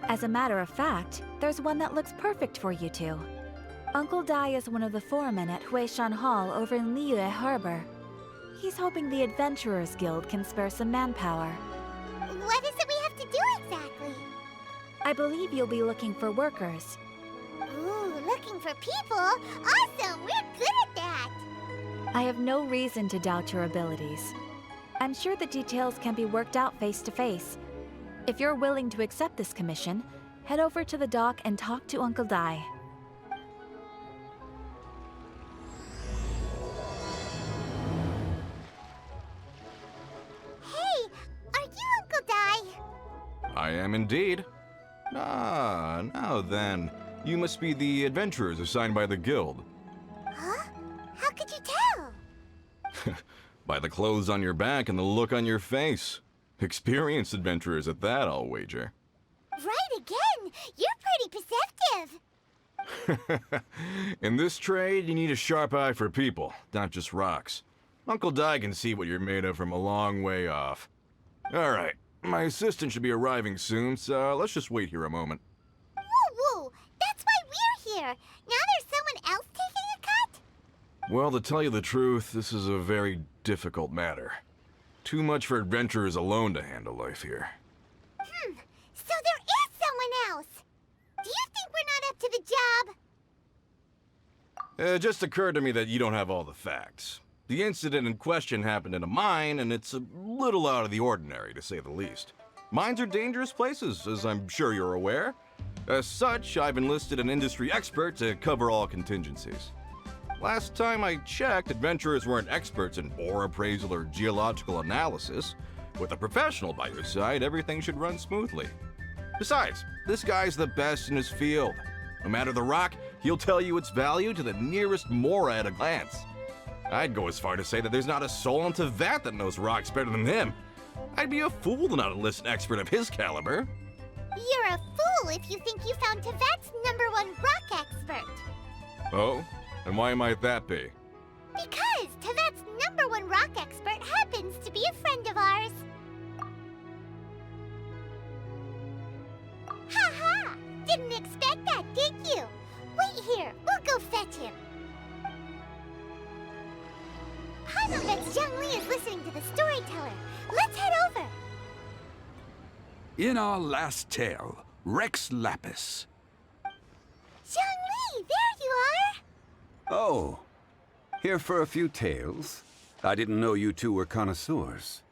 As a matter of fact, there's one that looks perfect for you two. Uncle Dai is one of the foremen at Huishan Hall over in Liyue Harbor. He's hoping the Adventurers Guild can spare some manpower. What is it we have to do exactly? I believe you'll be looking for workers. Ooh, looking for people? Awesome! We're good at that! I have no reason to doubt your abilities. I'm sure the details can be worked out face to face. If you're willing to accept this commission, head over to the dock and talk to Uncle Dai. Hey, are you Uncle Dai? I am indeed. Ah, now then. You must be the adventurers assigned by the guild. Huh? How could you tell? By the clothes on your back and the look on your face. Experienced adventurers at that, I'll wager. Right again! You're pretty perceptive! In this trade, you need a sharp eye for people, not just rocks. Uncle Dai can see what you're made of from a long way off. Alright, my assistant should be arriving soon, so let's just wait here a moment. Woo-woo! That's why we're here! Now there's someone else taking a cut? Well, to tell you the truth, this is a very difficult matter. Too much for adventurers alone to handle life here. So there is someone else! Do you think we're not up to the job? It just occurred to me that you don't have all the facts. The incident in question happened in a mine, and it's a little out of the ordinary, to say the least. Mines are dangerous places, as I'm sure you're aware. As such, I've enlisted an industry expert to cover all contingencies. Last time I checked, adventurers weren't experts in ore appraisal or geological analysis. With a professional by your side, everything should run smoothly. Besides, this guy's the best in his field. No matter the rock, he'll tell you its value to the nearest mora at a glance. I'd go as far to say that there's not a soul on Tevat that knows rocks better than him. I'd be a fool to not enlist an expert of his caliber. You're a fool if you think you found Tevat's #1 rock expert. Oh? And why might that be? Because Tevat's #1 rock expert happens to be a friend of ours. Ha ha! Didn't expect that, did you? Wait here, we'll go fetch him. Paimon bets Zhongli is listening to the storyteller. Let's head over. In our last tale, Rex Lapis. Zhongli, there you are! Oh, here for a few tales? I didn't know you two were connoisseurs.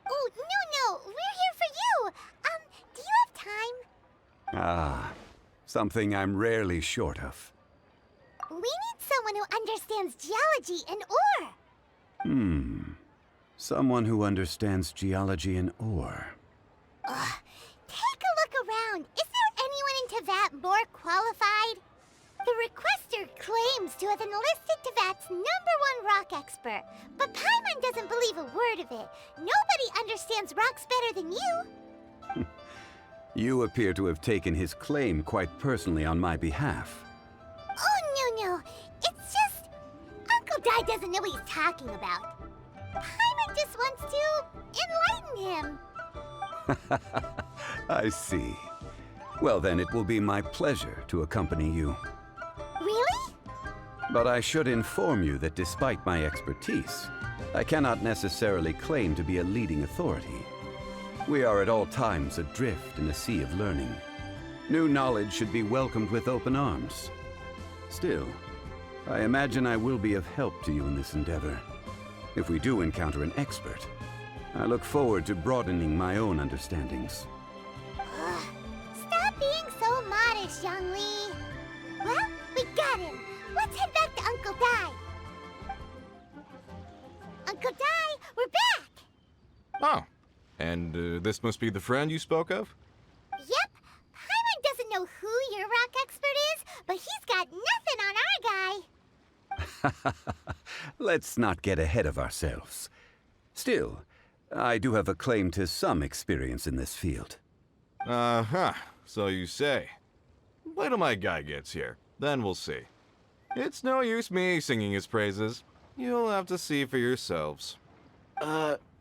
Oh, no, we're here for you. Do you have time? Ah, something I'm rarely short of. We need someone who understands geology and ore. Someone who understands geology and ore. Take a look around. Is there anyone in Tevat more qualified? The requester claims to have enlisted Tevat's #1 rock expert, but Paimon doesn't believe a word of it. Nobody understands rocks better than you. You appear to have taken his claim quite personally on my behalf. Oh, no. It's just... Uncle Dai doesn't know what he's talking about. Paimon just wants to enlighten him. I see. Well then, it will be my pleasure to accompany you. Really? But I should inform you that despite my expertise, I cannot necessarily claim to be a leading authority. We are at all times adrift in a sea of learning. New knowledge should be welcomed with open arms. Still, I imagine I will be of help to you in this endeavor. If we do encounter an expert, I look forward to broadening my own understandings. Stop being so modest, Zhongli. Well, we got him. Let's head back to Uncle Dai. Uncle Dai, we're back! Oh, and this must be the friend you spoke of? Yep. Paimon doesn't know who your rock expert is, but he's got nothing on our guy. Let's not get ahead of ourselves. Still, I do have a claim to some experience in this field. Uh-huh, so you say. Wait till my guy gets here, then we'll see. It's no use me singing his praises. You'll have to see for yourselves.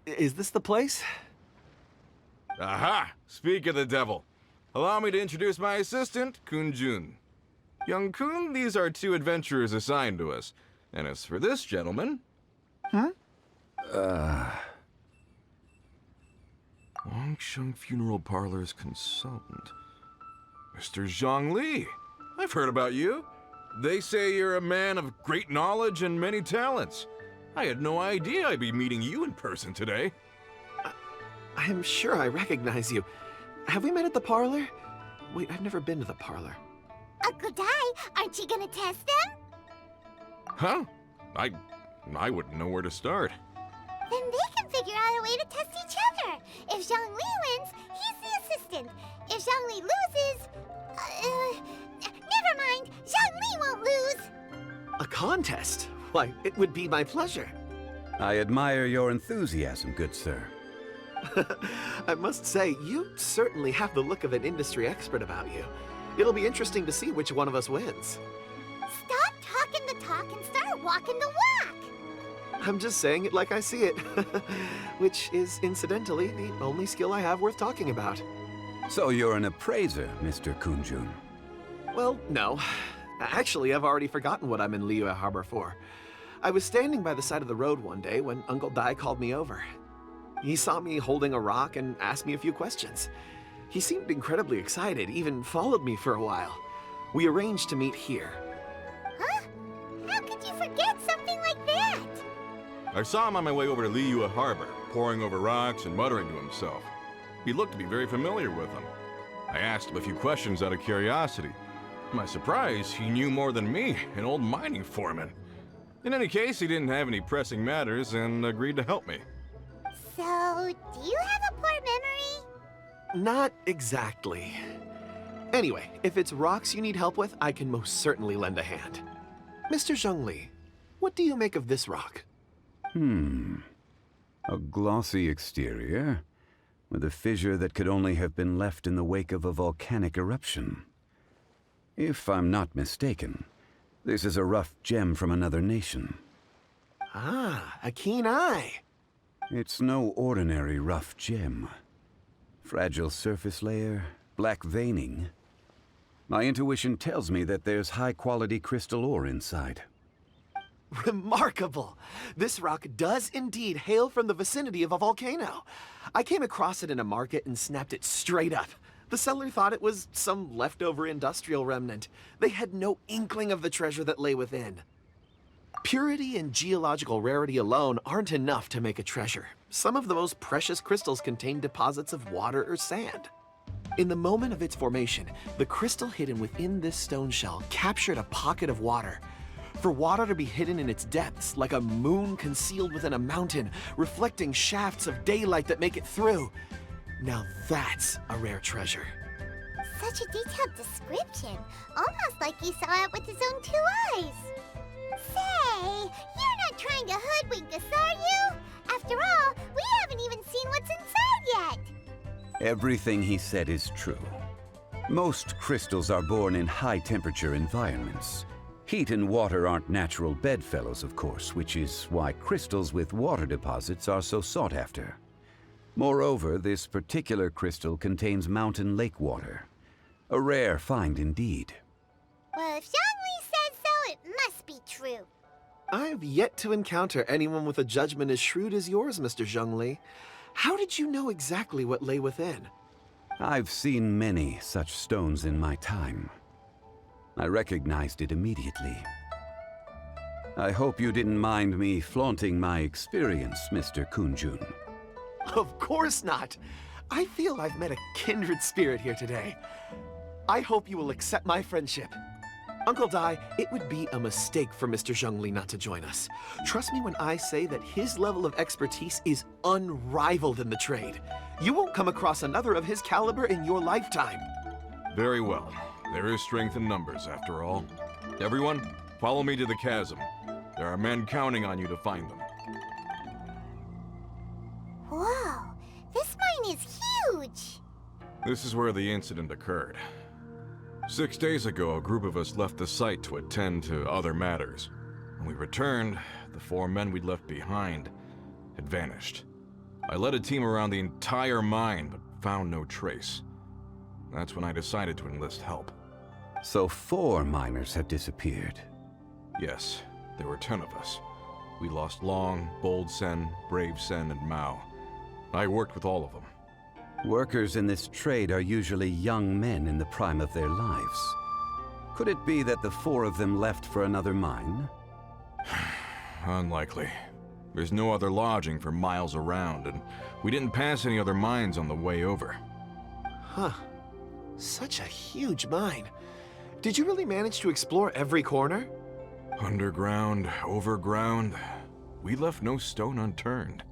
Is this the place? Aha! Speak of the devil. Allow me to introduce my assistant, Kun-jun. Young Kun, these are two adventurers assigned to us. And as for this gentleman... Longsheng Funeral Parlor's consultant. Mr. Zhongli. I've heard about you. They say you're a man of great knowledge and many talents. I had no idea I'd be meeting you in person today. I'm sure I recognize you. Have we met at the parlor? Wait, I've never been to the parlor. Uncle Dai, aren't you gonna test them? Huh? I wouldn't know where to start. Then they can figure out a way to test each other. If Zhongli wins, he's the assistant. If Zhongli loses... never mind. Zhongli won't lose. A contest? Why, it would be my pleasure. I admire your enthusiasm, good sir. I must say, you certainly have the look of an industry expert about you. It'll be interesting to see which one of us wins. Stop talking the talk and start walking the walk. I'm just saying it like I see it. Which is, incidentally, the only skill I have worth talking about. So you're an appraiser, Mr. Kun-jun. Well, no. Actually, I've already forgotten what I'm in Liyue Harbor for. I was standing by the side of the road one day when Uncle Dai called me over. He saw me holding a rock and asked me a few questions. He seemed incredibly excited, even followed me for a while. We arranged to meet here. Huh? How could you forget something like that? I saw him on my way over to Liyue Harbor, poring over rocks and muttering to himself. He looked to be very familiar with them. I asked him a few questions out of curiosity. To my surprise, he knew more than me, an old mining foreman. In any case, he didn't have any pressing matters and agreed to help me. So, do you have a poor memory? Not exactly. Anyway, if it's rocks you need help with, I can most certainly lend a hand. Mr. Zhongli, what do you make of this rock? A glossy exterior, with a fissure that could only have been left in the wake of a volcanic eruption. If I'm not mistaken, this is a rough gem from another nation. Ah, a keen eye. It's no ordinary rough gem. Fragile surface layer, black veining. My intuition tells me that there's high-quality crystal ore inside. Remarkable! This rock does indeed hail from the vicinity of a volcano. I came across it in a market and snapped it straight up. The seller thought it was some leftover industrial remnant. They had no inkling of the treasure that lay within. Purity and geological rarity alone aren't enough to make a treasure. Some of the most precious crystals contain deposits of water or sand. In the moment of its formation, the crystal hidden within this stone shell captured a pocket of water. For water to be hidden in its depths, like a moon concealed within a mountain, reflecting shafts of daylight that make it through. Now that's a rare treasure. Such a detailed description. Almost like he saw it with his own 2 eyes. Say, you're not trying to hoodwink us, are you? After all, we haven't even seen what's inside yet. Everything he said is true. Most crystals are born in high-temperature environments. Heat and water aren't natural bedfellows, of course, which is why crystals with water deposits are so sought after. Moreover, this particular crystal contains mountain lake water. A rare find indeed. Well, if Zhongli says so, it must be true. I've yet to encounter anyone with a judgment as shrewd as yours, Mr. Zhongli. How did you know exactly what lay within? I've seen many such stones in my time. I recognized it immediately. I hope you didn't mind me flaunting my experience, Mr. Kun-jun. Of course not. I feel I've met a kindred spirit here today. I hope you will accept my friendship. Uncle Dai, it would be a mistake for Mr. Zhongli not to join us. Trust me when I say that his level of expertise is unrivaled in the trade. You won't come across another of his caliber in your lifetime. Very well. There is strength in numbers, after all. Everyone, follow me to the chasm. There are men counting on you to find them. Whoa, this mine is huge. This is where the incident occurred. 6 days ago, a group of us left the site to attend to other matters. When we returned, the 4 men we'd left behind had vanished. I led a team around the entire mine, but found no trace. That's when I decided to enlist help. So 4 miners had disappeared. Yes, there were 10 of us. We lost Long, Bold Sen, Brave Sen, and Mao. I worked with all of them. Workers in this trade are usually young men in the prime of their lives. Could it be that the 4 of them left for another mine? Unlikely. There's no other lodging for miles around, and we didn't pass any other mines on the way over. Huh. Such a huge mine. Did you really manage to explore every corner? Underground, overground, we left no stone unturned.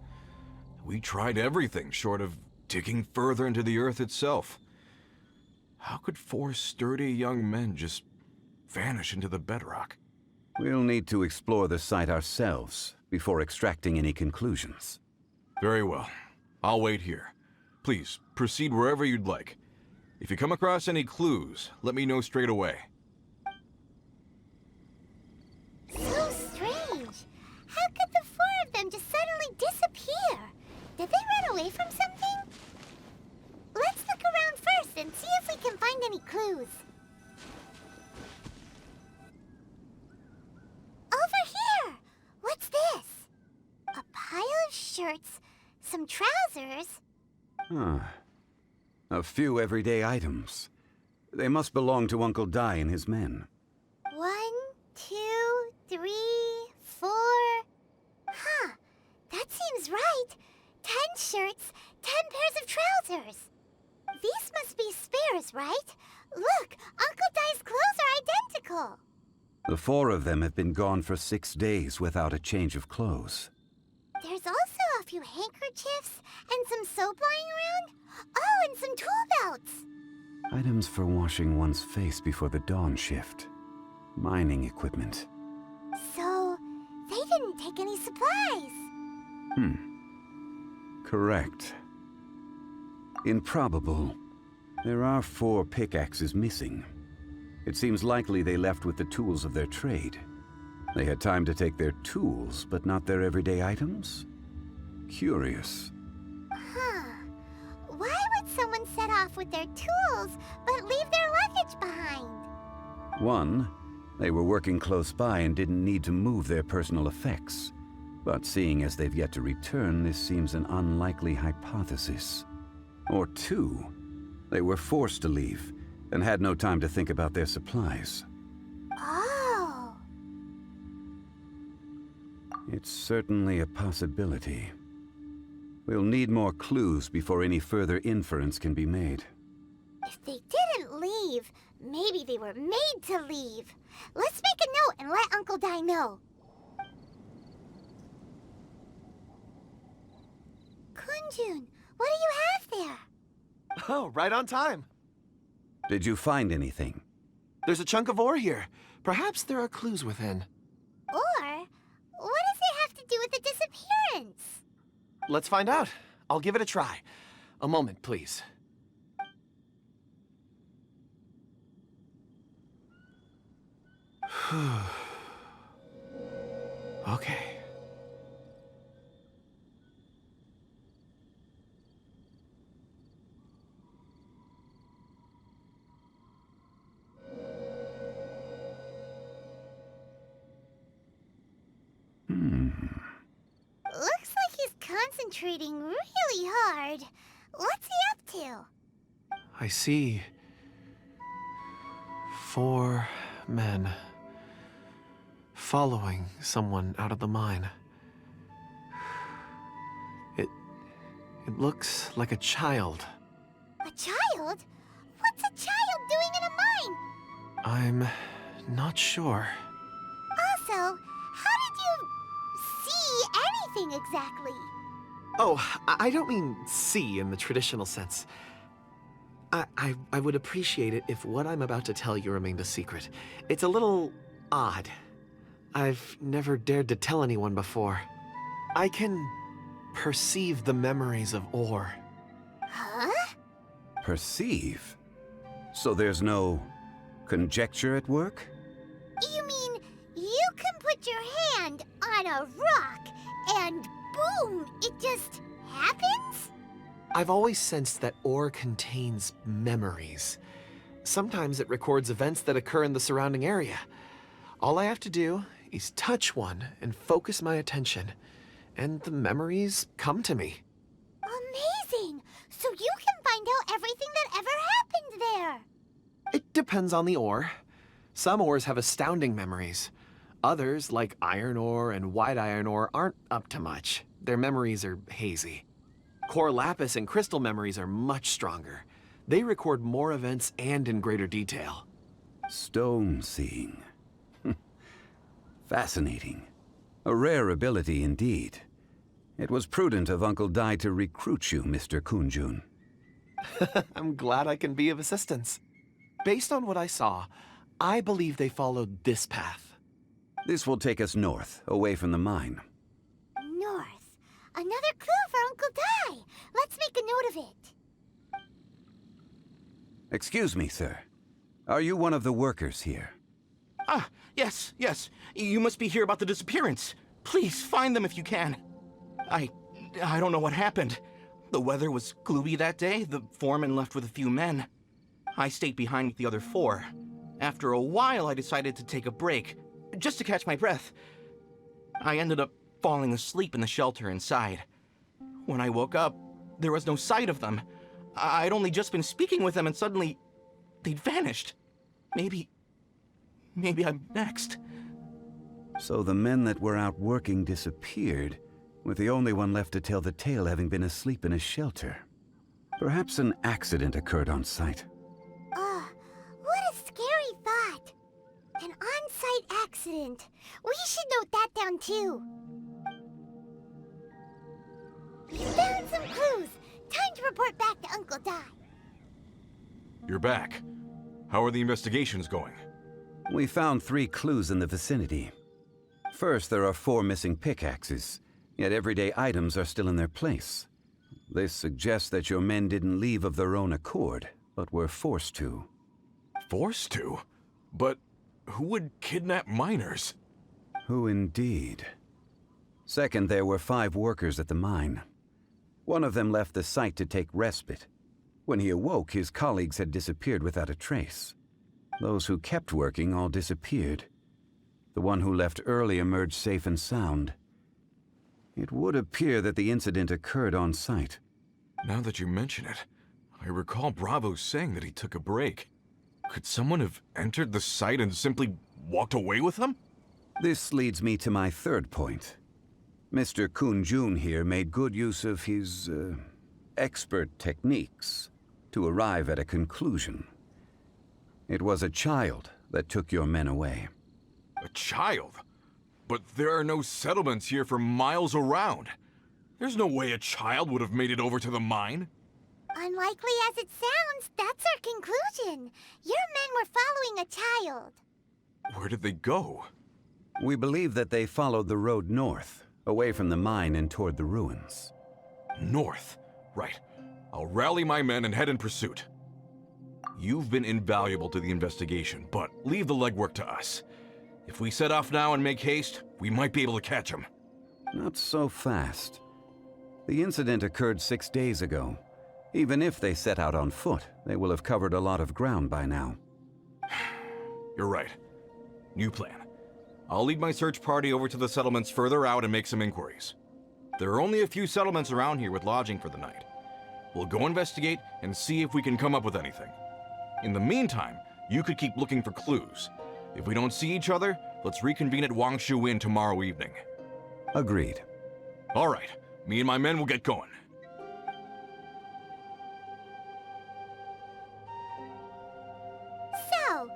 We tried everything short of digging further into the earth itself. How could 4 sturdy young men just vanish into the bedrock? We'll need to explore the site ourselves before extracting any conclusions. Very well. I'll wait here. Please, proceed wherever you'd like. If you come across any clues, let me know straight away. So strange. How could the 4 of them just suddenly disappear? Did they run away from something? Let's look around first and see if we can find any clues. Over here! What's this? A pile of shirts, some trousers. Huh. A few everyday items. They must belong to Uncle Dai and his men. 1, 2, 3, 4. Huh. That seems right. 10 shirts, 10 pairs of trousers. These must be spares, right? Look, Uncle Dai's clothes are identical. The 4 of them have been gone for 6 days without a change of clothes. There's also a few handkerchiefs and some soap lying around. Oh, and some tool belts. Items for washing one's face before the dawn shift. Mining equipment. So, they didn't take any supplies. Correct. Improbable. There are 4 pickaxes missing. It seems likely they left with the tools of their trade. They had time to take their tools, but not their everyday items? Curious. Huh. Why would someone set off with their tools, but leave their luggage behind? 1, they were working close by and didn't need to move their personal effects. But seeing as they've yet to return, this seems an unlikely hypothesis. Or 2, they were forced to leave and had no time to think about their supplies. Oh. It's certainly a possibility. We'll need more clues before any further inference can be made. If they didn't leave, maybe they were made to leave. Let's make a note and let Uncle Dai know. Kunjun, what do you have there? Oh, right on time. Did you find anything? There's a chunk of ore here. Perhaps there are clues within. Or, what does it have to do with the disappearance? Let's find out. I'll give it a try. A moment, please. Okay. Looks like he's concentrating really hard. What's he up to? I see 4 men following someone out of the mine. It looks like a child. A child? What's a child doing in a mine? I'm not sure. Also, how did you see anything exactly? Oh, I don't mean see in the traditional sense. I would appreciate it if what I'm about to tell you remained a secret. It's a little odd. I've never dared to tell anyone before. I can perceive the memories of ore. Huh? Perceive? So there's no conjecture at work? You mean you can put your hand on a rock and boom, it just happens? I've always sensed that ore contains memories. Sometimes it records events that occur in the surrounding area. All I have to do is touch one and focus my attention, and the memories come to me. Amazing! So you can find out everything that ever happened there. It depends on the ore. Some ores have astounding memories. Others, like iron ore and white iron ore, aren't up to much. Their memories are hazy. Core lapis and crystal memories are much stronger. They record more events and in greater detail. Stone seeing. Fascinating. A rare ability indeed. It was prudent of Uncle Dai to recruit you, Mr. Kunjun. I'm glad I can be of assistance. Based on what I saw, I believe they followed this path. This will take us north, away from the mine. North. Another clue for Uncle Dai. Let's make a note of it. Excuse me, sir. Are you one of the workers here? Ah, yes. You must be here about the disappearance. Please, find them if you can. I don't know what happened. The weather was gloomy that day. The foreman left with a few men. I stayed behind with the other 4. After a while, I decided to take a break, just to catch my breath. I ended up falling asleep in the shelter inside. When I woke up, there was no sight of them. I'd only just been speaking with them and suddenly they'd vanished. Maybe I'm next. So the men that were out working disappeared, with the only one left to tell the tale having been asleep in a shelter. Perhaps an accident occurred on site. What a scary thought. An on-site accident. We should note that down too. Found some clues. Time to report back to Uncle Dai. You're back. How are the investigations going? We found 3 clues in the vicinity. First, there are 4 missing pickaxes, yet everyday items are still in their place. This suggests that your men didn't leave of their own accord, but were forced to. Forced to? But who would kidnap miners? Who indeed? Second, there were 5 workers at the mine. One of them left the site to take respite. When he awoke, his colleagues had disappeared without a trace. Those who kept working all disappeared. The one who left early emerged safe and sound. It would appear that the incident occurred on site. Now that you mention it, I recall Bravo saying that he took a break. Could someone have entered the site and simply walked away with them? This leads me to my third point. Mr. Kunjun here made good use of his, expert techniques to arrive at a conclusion. It was a child that took your men away. A child? But there are no settlements here for miles around. There's no way a child would have made it over to the mine. Unlikely as it sounds, that's our conclusion. Your men were following a child. Where did they go? We believe that they followed the road north, away from the mine and toward the ruins. North. Right. I'll rally my men and head in pursuit. You've been invaluable to the investigation, but leave the legwork to us. If we set off now and make haste, we might be able to catch them. Not so fast. The incident occurred 6 days ago. Even if they set out on foot, they will have covered a lot of ground by now. You're right. New plan. I'll lead my search party over to the settlements further out and make some inquiries. There are only a few settlements around here with lodging for the night. We'll go investigate and see if we can come up with anything. In the meantime, you could keep looking for clues. If we don't see each other, let's reconvene at Wangshu Inn tomorrow evening. Agreed. All right. Me and my men will get going. So,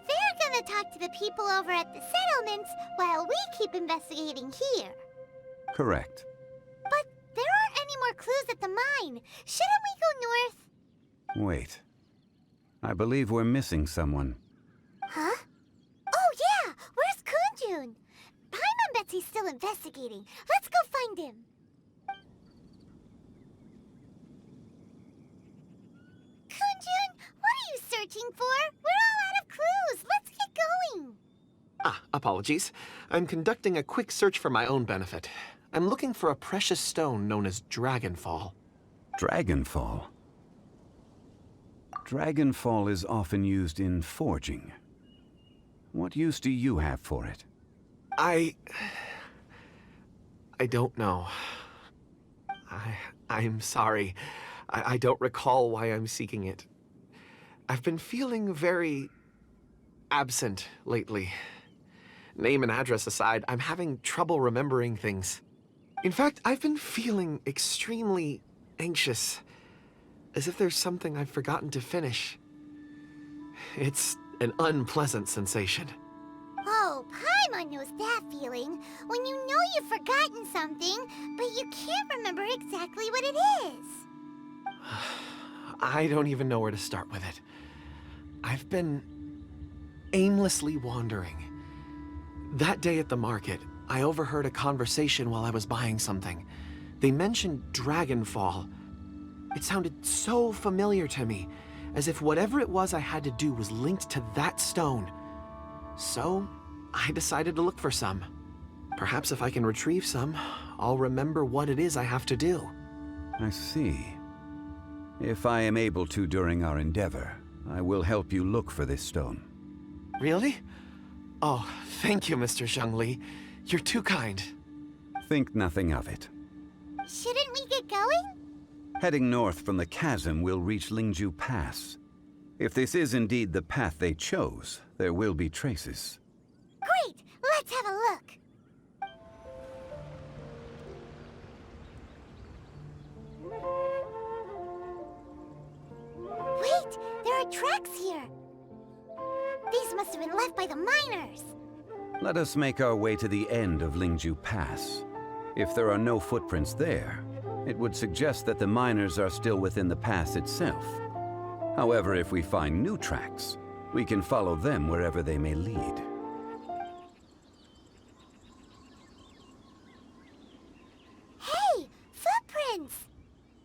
they're gonna talk to the people over at the settlements while we keep investigating here. Correct. But there aren't any more clues at the mine. Shouldn't we go north? Wait. I believe we're missing someone. Huh? Oh yeah! Where's Kunjun? Paimon bets he's still investigating. Let's go find him. Kunjun, what are you searching for? We're all out of clues. Let's get going. Apologies. I'm conducting a quick search for my own benefit. I'm looking for a precious stone known as Dragonfall. Dragonfall. Dragonfall is often used in forging. What use do you have for it? I don't know. I'm sorry. I don't recall why I'm seeking it. I've been feeling very absent lately. Name and address aside, I'm having trouble remembering things. In fact, I've been feeling extremely anxious, as if there's something I've forgotten to finish. It's an unpleasant sensation. Oh, Paimon knows that feeling, when you know you've forgotten something, but you can't remember exactly what it is. I don't even know where to start with it. I've been aimlessly wandering. That day at the market, I overheard a conversation while I was buying something. They mentioned Dragonfall. It sounded so familiar to me, as if whatever it was I had to do was linked to that stone. So, I decided to look for some. Perhaps if I can retrieve some, I'll remember what it is I have to do. I see. If I am able to during our endeavor, I will help you look for this stone. Really? Oh, thank you, Mr. Zhongli. You're too kind. Think nothing of it. Shouldn't we get going? Heading north from the chasm, we'll reach Lingju Pass. If this is indeed the path they chose, there will be traces. Great! Let's have a look! Wait! There are tracks here! These must have been left by the miners! Let us make our way to the end of Lingju Pass. If there are no footprints there, it would suggest that the miners are still within the pass itself. However, if we find new tracks, we can follow them wherever they may lead. Hey! Footprints!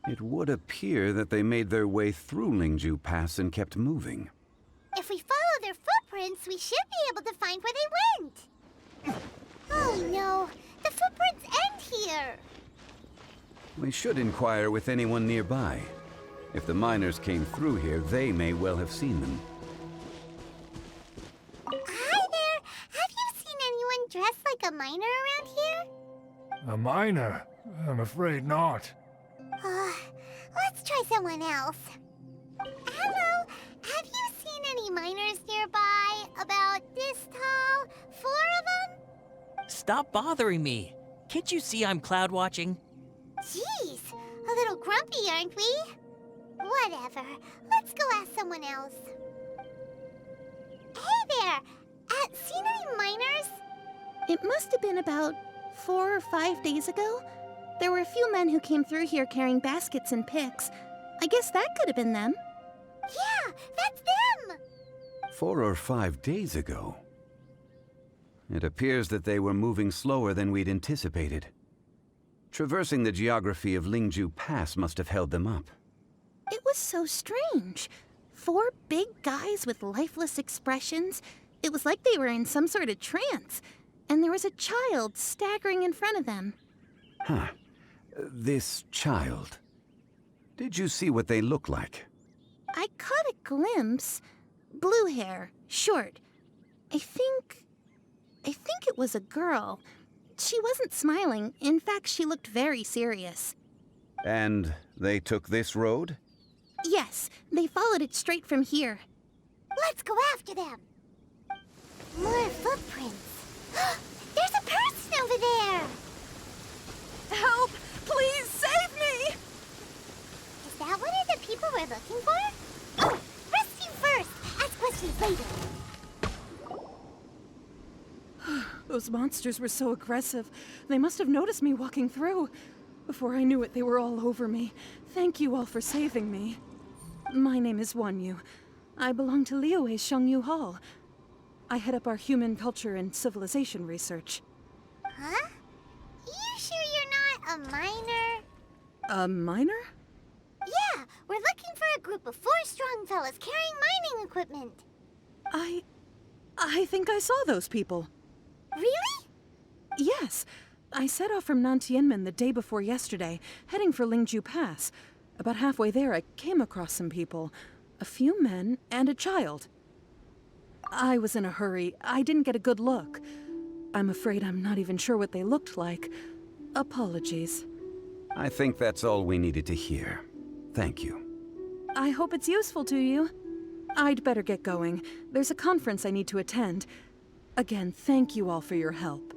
It would appear that they made their way through Lingju Pass and kept moving. If we follow their footprints, we should be able to find where they went! Oh no! The footprints end here! We should inquire with anyone nearby. If the miners came through here, they may well have seen them. Hi there! Have you seen anyone dressed like a miner around here? A miner? I'm afraid not. Let's try someone else. Hello! Have you seen any miners nearby? About this tall? 4 of them? Stop bothering me. Can't you see I'm cloud watching? Jeez, a little grumpy, aren't we? Whatever. Let's go ask someone else. Hey there! Seen any miners? It must have been about 4 or 5 days ago. There were a few men who came through here carrying baskets and picks. I guess that could have been them. Yeah, that's them! 4 or 5 days ago. It appears that they were moving slower than we'd anticipated. Traversing the geography of Lingju Pass must have held them up. It was so strange. 4 big guys with lifeless expressions. It was like they were in some sort of trance. And there was a child staggering in front of them. Huh. This child. Did you see what they look like? I caught a glimpse. Blue hair, short. I think it was a girl. She wasn't smiling. In fact, she looked very serious. And they took this road? Yes, they followed it straight from here. Let's go after them. More footprints. There's a person over there! Help! Please save me! Is that one of the people we're looking for? Oh, rescue first! Ask questions later. Those monsters were so aggressive. They must have noticed me walking through. Before I knew it, they were all over me. Thank you all for saving me. My name is Wanyu. I belong to Liyue's Shangyu Hall. I head up our human culture and civilization research. Huh? You sure you're not a miner? A miner? Yeah, we're looking for a group of 4 strong fellas carrying mining equipment. I think I saw those people. Really? Yes. I set off from Nantianmen the day before yesterday, heading for Lingju Pass. About halfway there, I came across some people. A few men and a child. I was in a hurry. I didn't get a good look. I'm afraid I'm not even sure what they looked like. Apologies. I think that's all we needed to hear. Thank you. I hope it's useful to you. I'd better get going. There's a conference I need to attend. Again, thank you all for your help.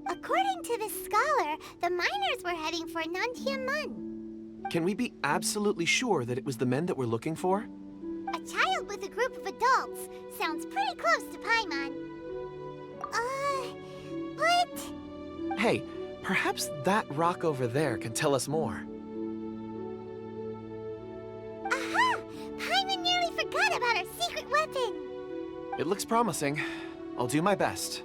According to the scholar, the miners were heading for Nantiamun. Can we be absolutely sure that it was the men that we're looking for? A child with a group of adults. Sounds pretty close to Paimon. But... Hey, perhaps that rock over there can tell us more. Aha! Paimon nearly forgot about our secret weapon. It looks promising. I'll do my best.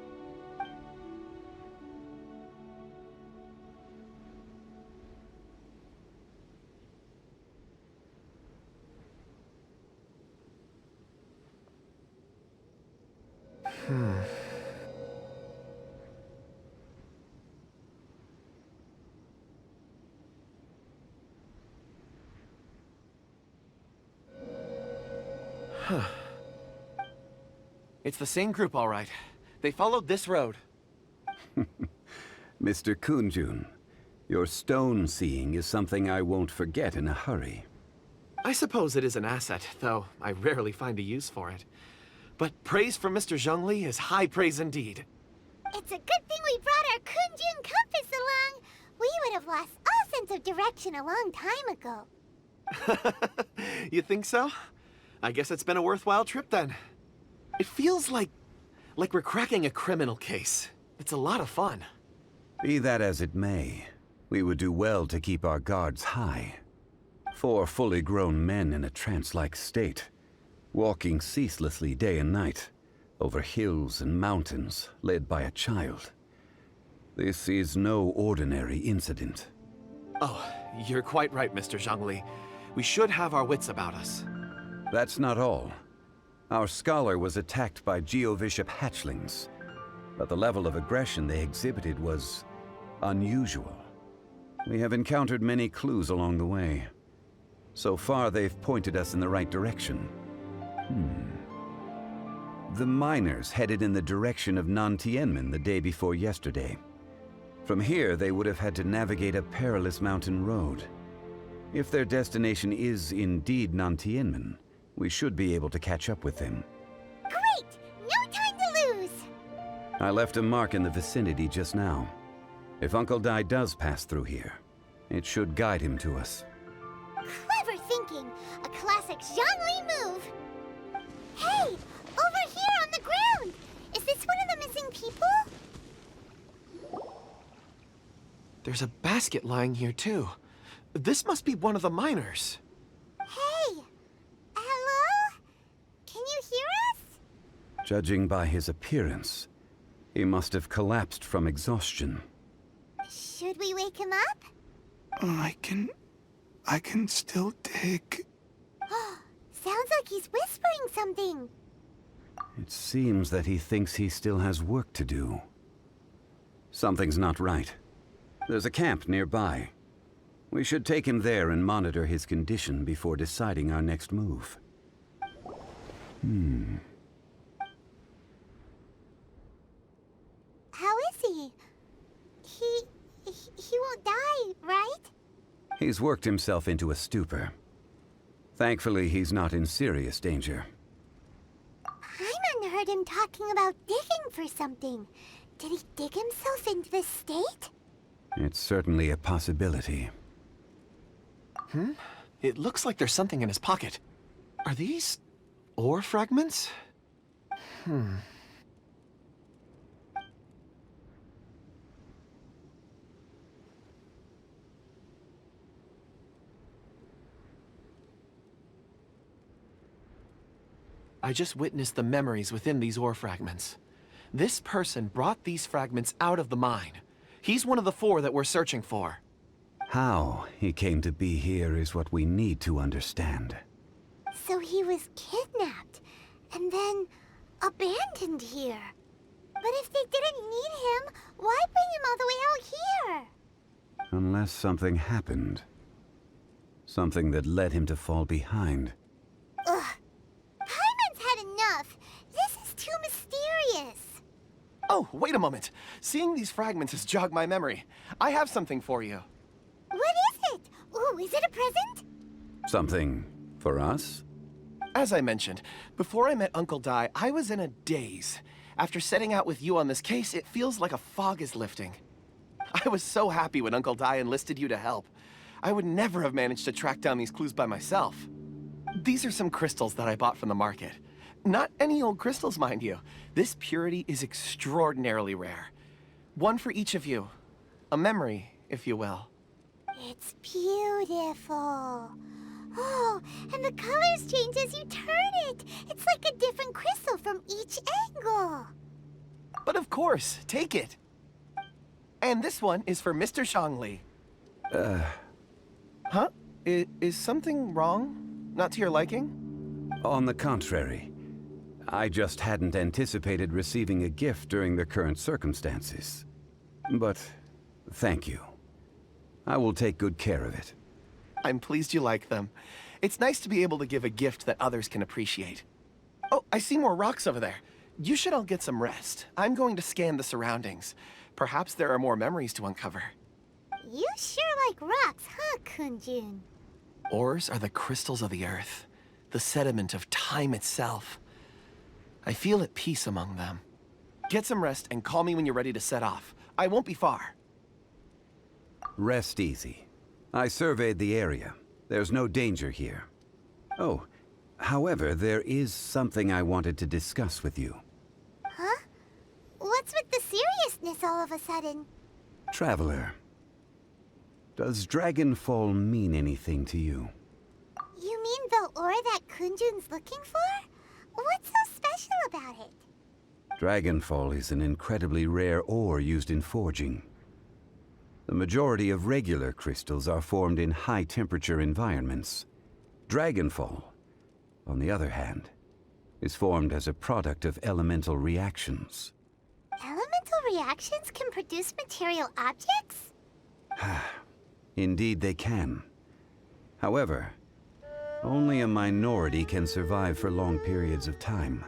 It's the same group, all right. They followed this road. Mr. Kunjun, your stone seeing is something I won't forget in a hurry. I suppose it is an asset, though I rarely find a use for it. But praise from Mr. Zhongli is high praise indeed. It's a good thing we brought our Kunjun compass along. We would have lost all sense of direction a long time ago. You think so? I guess it's been a worthwhile trip then. It feels like we're cracking a criminal case. It's a lot of fun. Be that as it may, we would do well to keep our guards high. 4 fully grown men in a trance-like state, walking ceaselessly day and night, over hills and mountains, led by a child. This is no ordinary incident. Oh, you're quite right, Mr. Zhongli. We should have our wits about us. That's not all. Our scholar was attacked by Geovishap hatchlings, but the level of aggression they exhibited was unusual. We have encountered many clues along the way. So far, they've pointed us in the right direction. The miners headed in the direction of Nantianmen the day before yesterday. From here, they would have had to navigate a perilous mountain road. If their destination is indeed Nantianmen, we should be able to catch up with them. Great! No time to lose! I left a mark in the vicinity just now. If Uncle Dai does pass through here, it should guide him to us. Clever thinking! A classic Zhongli move! Hey! Over here on the ground! Is this one of the missing people? There's a basket lying here too. This must be one of the miners. Hey! Hello? Can you hear us? Judging by his appearance, he must have collapsed from exhaustion. Should we wake him up? I can still dig. Sounds like he's whispering something. It seems that he thinks he still has work to do. Something's not right. There's a camp nearby. We should take him there and monitor his condition before deciding our next move. How is he? He won't die, right? He's worked himself into a stupor. Thankfully, he's not in serious danger. Paimon heard him talking about digging for something. Did he dig himself into this state? It's certainly a possibility. It looks like there's something in his pocket. Are these ore fragments? I just witnessed the memories within these ore fragments. This person brought these fragments out of the mine. He's one of the 4 that we're searching for. How he came to be here is what we need to understand. So he was kidnapped and then abandoned here. But if they didn't need him, Unless something happened. Something that led him to fall behind. Ugh. Paimon's had enough. This is too mysterious. Oh, wait a moment. Seeing these fragments has jogged my memory. I have something for you. What is it? Ooh, is it a present? Something for us? As I mentioned, before I met Uncle Dai, I was in a daze. After setting out with you on this case, it feels like a fog is lifting. I was so happy when Uncle Dai enlisted you to help. I would never have managed to track down these clues by myself. These are some crystals that I bought from the market. Not any old crystals, mind you. This purity is extraordinarily rare. One for each of you. A memory, if you will. It's beautiful. Oh, and the colors change as you turn it. It's like a different crystal from each angle. But of course, take it. And this one is for Mr. Zhongli. Huh? Is something wrong? Not to your liking? On the contrary. I just hadn't anticipated receiving a gift during the current circumstances. But thank you. I will take good care of it. I'm pleased you like them. It's nice to be able to give a gift that others can appreciate. Oh, I see more rocks over there. You should all get some rest. I'm going to scan the surroundings. Perhaps there are more memories to uncover. You sure like rocks, huh, Kunjun? Ores are the crystals of the earth, the sediment of time itself. I feel at peace among them. Get some rest and call me when you're ready to set off. I won't be far. Rest easy. I surveyed the area. There's no danger here. Oh, however, there is something I wanted to discuss with you. Huh? What's with the seriousness all of a sudden? Traveler, does Dragonfall mean anything to you? You mean the ore that Kunjun's looking for? What's so special about it? Dragonfall is an incredibly rare ore used in forging. The majority of regular crystals are formed in high-temperature environments. Dragonfall, on the other hand, is formed as a product of elemental reactions. Elemental reactions can produce material objects? Indeed they can. However, only a minority can survive for long periods of time.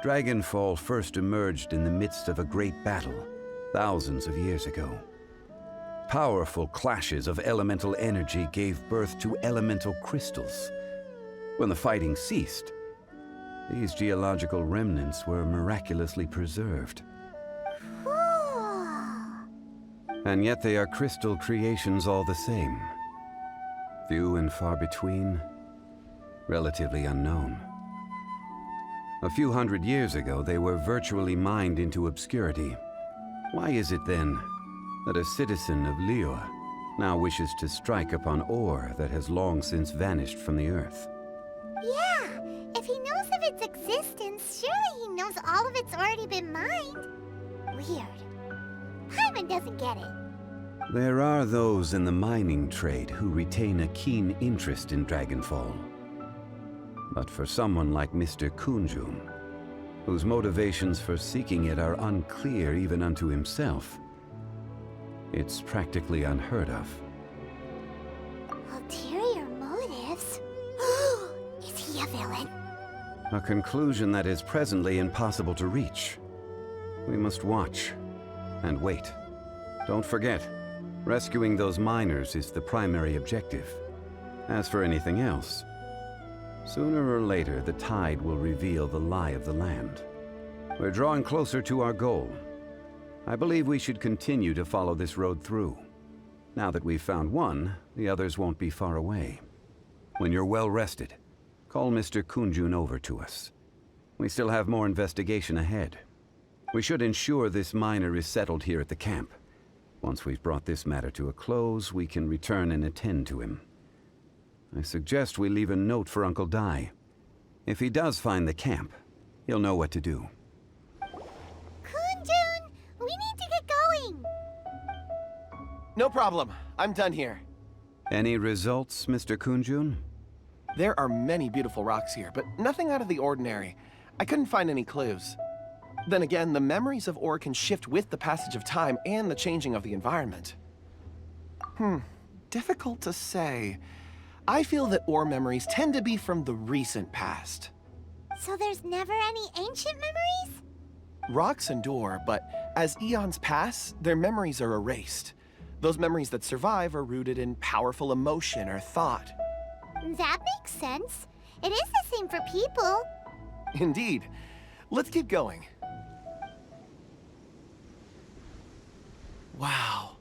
Dragonfall first emerged in the midst of a great battle, thousands of years ago. Powerful clashes of elemental energy gave birth to elemental crystals. When the fighting ceased, these geological remnants were miraculously preserved. Cool. And yet they are crystal creations all the same. Few and far between, relatively unknown. A few hundred years ago, they were virtually mined into obscurity. Why is it then that a citizen of Liyue now wishes to strike upon ore that has long since vanished from the earth? Yeah, if he knows of its existence, surely he knows all of it's already been mined. Weird. Paimon doesn't get it. There are those in the mining trade who retain a keen interest in Dragonfall. But for someone like Mr. Kunjun, whose motivations for seeking it are unclear even unto himself, it's practically unheard of. Ulterior motives? Is he a villain? A conclusion that is presently impossible to reach. We must watch and wait. Don't forget, rescuing those miners is the primary objective. As for anything else, sooner or later the tide will reveal the lie of the land. We're drawing closer to our goal. I believe we should continue to follow this road through. Now that we've found one, the others won't be far away. When you're well rested, call Mr. Kunjun over to us. We still have more investigation ahead. We should ensure this miner is settled here at the camp. Once we've brought this matter to a close, we can return and attend to him. I suggest we leave a note for Uncle Dai. If he does find the camp, he'll know what to do. Kunjun, we need to get going. No problem. I'm done here. Any results, Mr. Kunjun? There are many beautiful rocks here, but nothing out of the ordinary. I couldn't find any clues. Then again, the memories of ore can shift with the passage of time and the changing of the environment. Difficult to say. I feel that ore memories tend to be from the recent past. So there's never any ancient memories? Rocks endure, but as eons pass, their memories are erased. Those memories that survive are rooted in powerful emotion or thought. That makes sense. It is the same for people. Indeed. Let's keep going. Wow.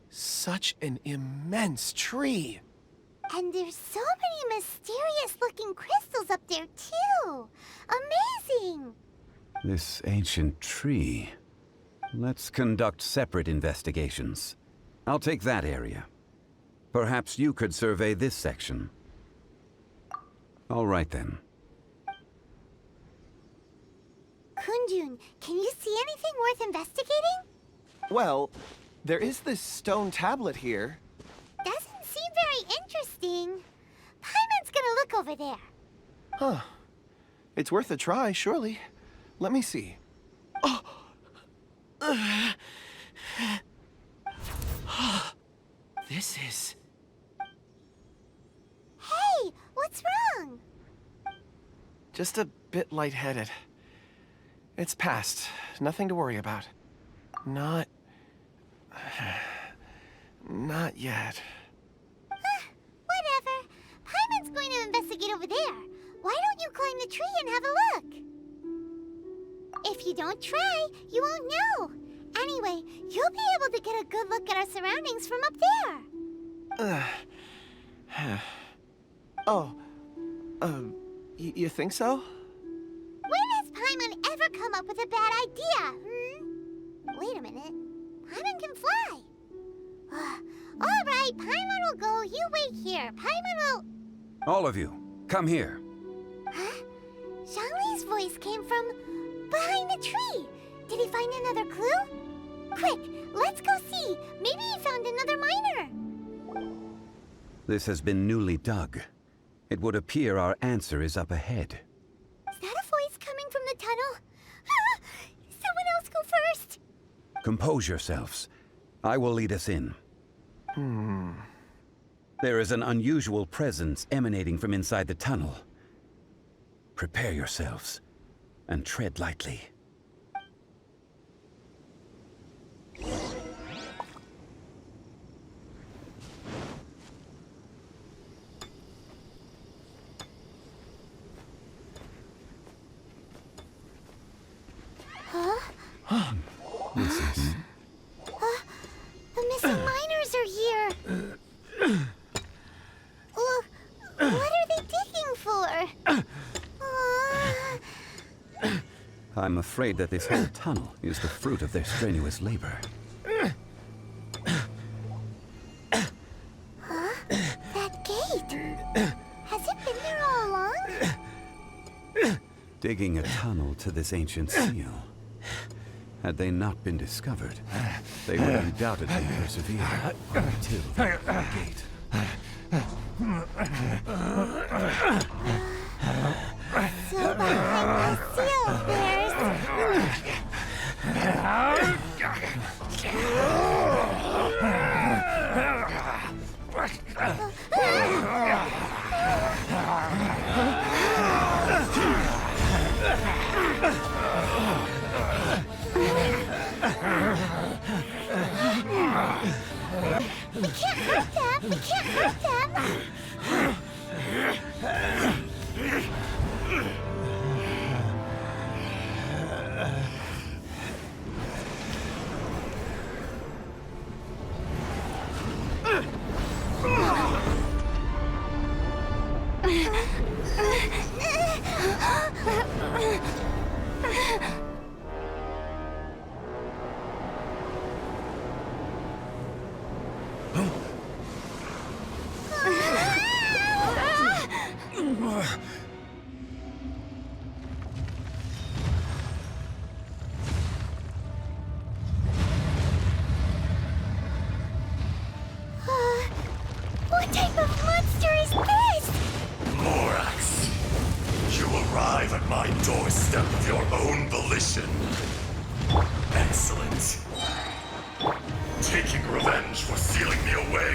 Such an immense tree. And there's so many mysterious-looking crystals up there, too. Amazing! This ancient tree. Let's conduct separate investigations. I'll take that area. Perhaps you could survey this section. All right then. Kunjun, can you see anything worth investigating? Well, there is this stone tablet here. Doesn't seem very interesting. Paimon's gonna look over there. Huh. It's worth a try, surely. Let me see. Oh! This is... Hey, what's wrong? just a bit lightheaded. It's past. Nothing to worry about. Not yet. Whatever. Paimon's going to investigate over there. Why don't you climb the tree and have a look? If you don't try, you won't know. Anyway, you'll be able to get a good look at our surroundings from up there. You think so? When has Paimon ever come up with a bad idea, Wait a minute. Paimon can fly. All right, Paimon will go. You wait here. Paimon will... All of you, come here. Huh? Zhongli's voice came from behind the tree. Did he find another clue? Quick, let's go see. Maybe he found another miner. This has been newly dug. It would appear our answer is up ahead. Is that a voice coming from the tunnel? Someone else go first. Compose yourselves. I will lead us in. There is an unusual presence emanating from inside the tunnel. Prepare yourselves and tread lightly. This is... The missing miners are here. What are they digging for? I'm afraid that this whole tunnel is the fruit of their strenuous labor. That gate. Has it been there all along? Digging a tunnel to this ancient seal. Had they not been discovered, they would undoubtedly persevere until the gate. So behind the seal, there's... We can't hurt them! We can't hurt them! What type of monster is this? Morax, you arrive at my doorstep of your own volition. Excellent. Taking revenge for sealing me away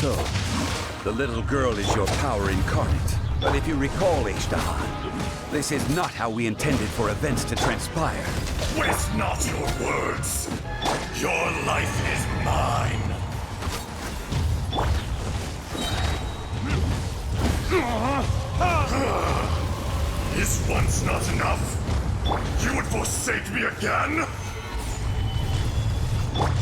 so. The little girl is your power incarnate. But if you recall, Ishtaha, this is not how we intended for events to transpire. Waste not your words. Your life is mine. Is once not enough? You would forsake me again?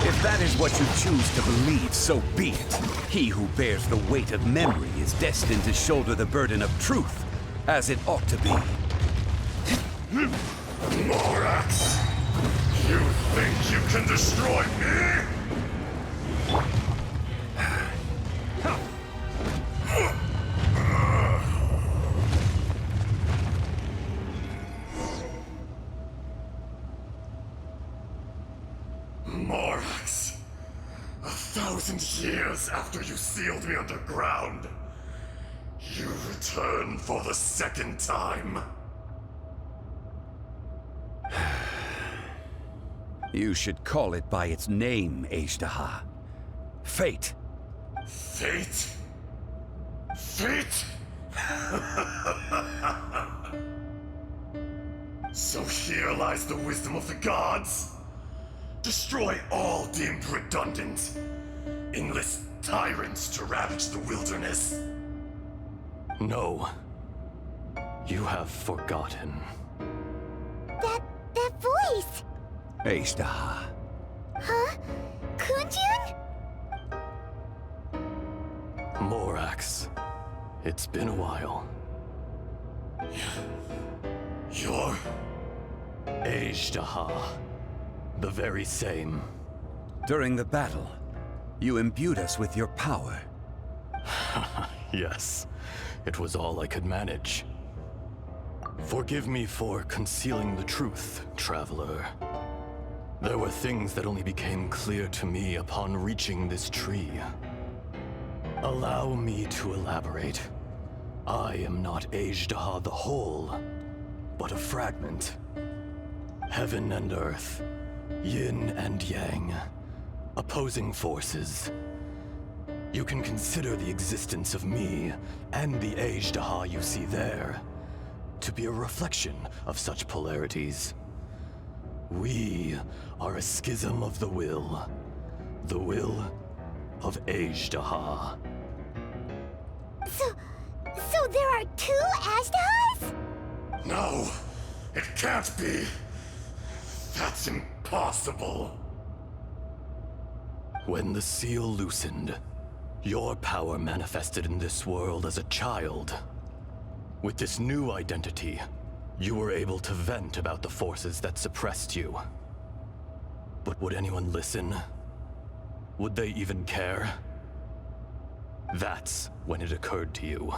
If that is what you choose to believe, so be it. He who bears the weight of memory is destined to shoulder the burden of truth, as it ought to be. Morax! You think you can destroy me? Morax, 1,000 years after you sealed me underground, you return for the second time. You should call it by its name, Ishtaha. Fate. Fate? Fate? So here lies the wisdom of the gods. Destroy all deemed redundant. Enlist tyrants to ravage the wilderness. No. You have forgotten. That voice! Ishtaha. Huh? Kunjun? Morax. It's been a while. You're... Ishtaha. The very same. During the battle, you imbued us with your power. Yes. It was all I could manage. Forgive me for concealing the truth, traveler. There were things that only became clear to me upon reaching this tree. Allow me to elaborate. I am not Ishtaha the whole, but a fragment. Heaven and earth, yin and yang, opposing forces. You can consider the existence of me and the Ishtaha you see there to be a reflection of such polarities. We are a schism of the will of Ishtaha. So there are two Ashtahas? No, it can't be. That's impossible. When the seal loosened, your power manifested in this world as a child. With this new identity, you were able to vent about the forces that suppressed you. But would anyone listen? Would they even care? That's when it occurred to you.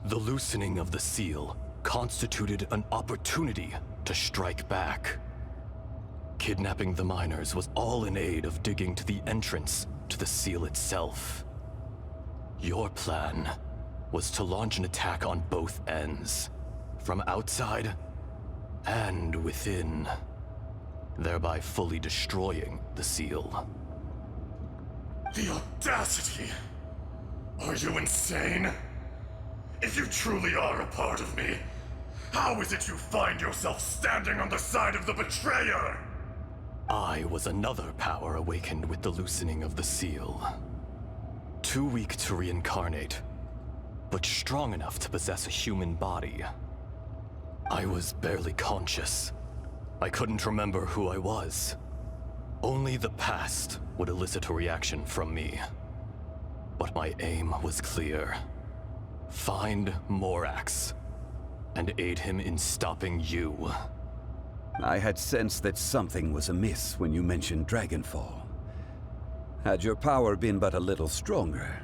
The loosening of the seal constituted an opportunity to strike back. Kidnapping the miners was all in aid of digging to the entrance to the seal itself. Your plan was to launch an attack on both ends, from outside and within, thereby fully destroying the seal. The audacity! Are you insane? If you truly are a part of me, how is it you find yourself standing on the side of the betrayer? I was another power awakened with the loosening of the seal. Too weak to reincarnate, but strong enough to possess a human body. I was barely conscious. I couldn't remember who I was. Only the past would elicit a reaction from me. But my aim was clear. Find Morax, and aid him in stopping you. I had sensed that something was amiss when you mentioned Dragonfall. Had your power been but a little stronger,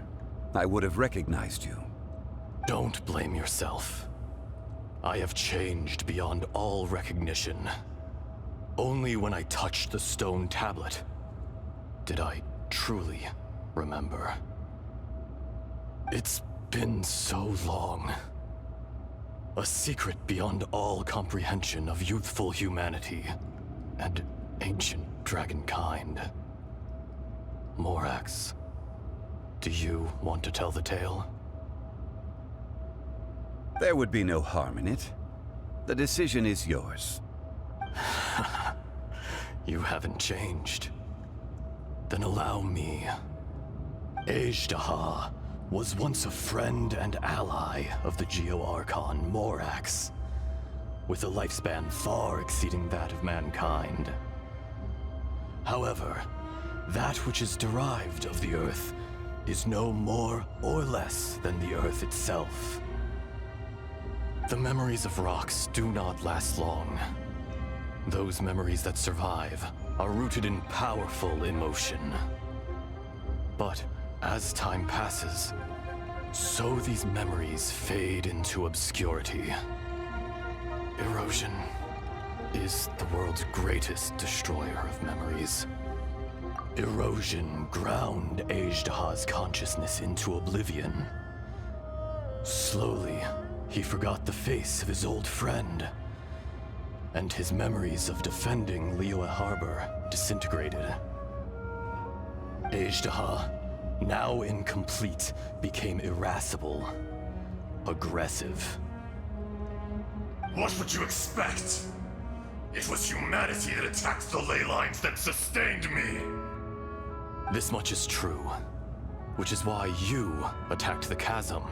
I would have recognized you. Don't blame yourself. I have changed beyond all recognition. Only when I touched the stone tablet did I truly remember. It's been so long. A secret beyond all comprehension of youthful humanity and ancient dragonkind. Morax, Do you want to tell the tale? There would be no harm in it. The decision is yours. You haven't changed. Then allow me. Azhdaha was once a friend and ally of the Geo-Archon Morax, with a lifespan far exceeding that of mankind. However, that which is derived of the Earth is no more or less than the Earth itself. The memories of rocks do not last long. Those memories that survive are rooted in powerful emotion. But as time passes, so these memories fade into obscurity. Erosion is the world's greatest destroyer of memories. Erosion ground Azhdaha's consciousness into oblivion. Slowly, he forgot the face of his old friend, and his memories of defending Liyue Harbor disintegrated. Azhdaha, now incomplete, became irascible, aggressive. What would you expect? It was humanity that attacked the ley lines that sustained me. This much is true, which is why you attacked the chasm,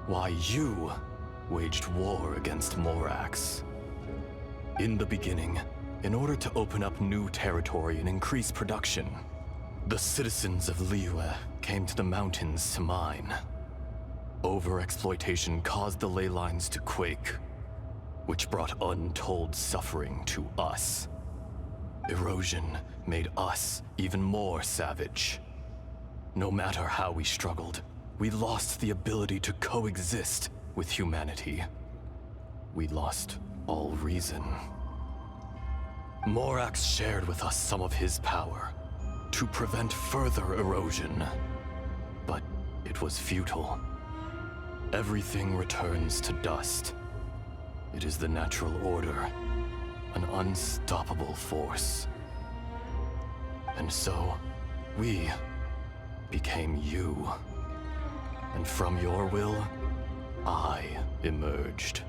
why you waged war against Morax. In the beginning, in order to open up new territory and increase production, the citizens of Liyue came to the mountains to mine. Overexploitation caused the ley lines to quake, which brought untold suffering to us. Erosion made us even more savage. No matter how we struggled, we lost the ability to coexist with humanity. We lost all reason. Morax shared with us some of his power to prevent further erosion, but it was futile. Everything returns to dust. It is the natural order, an unstoppable force. And so, we became you. And from your will, I emerged.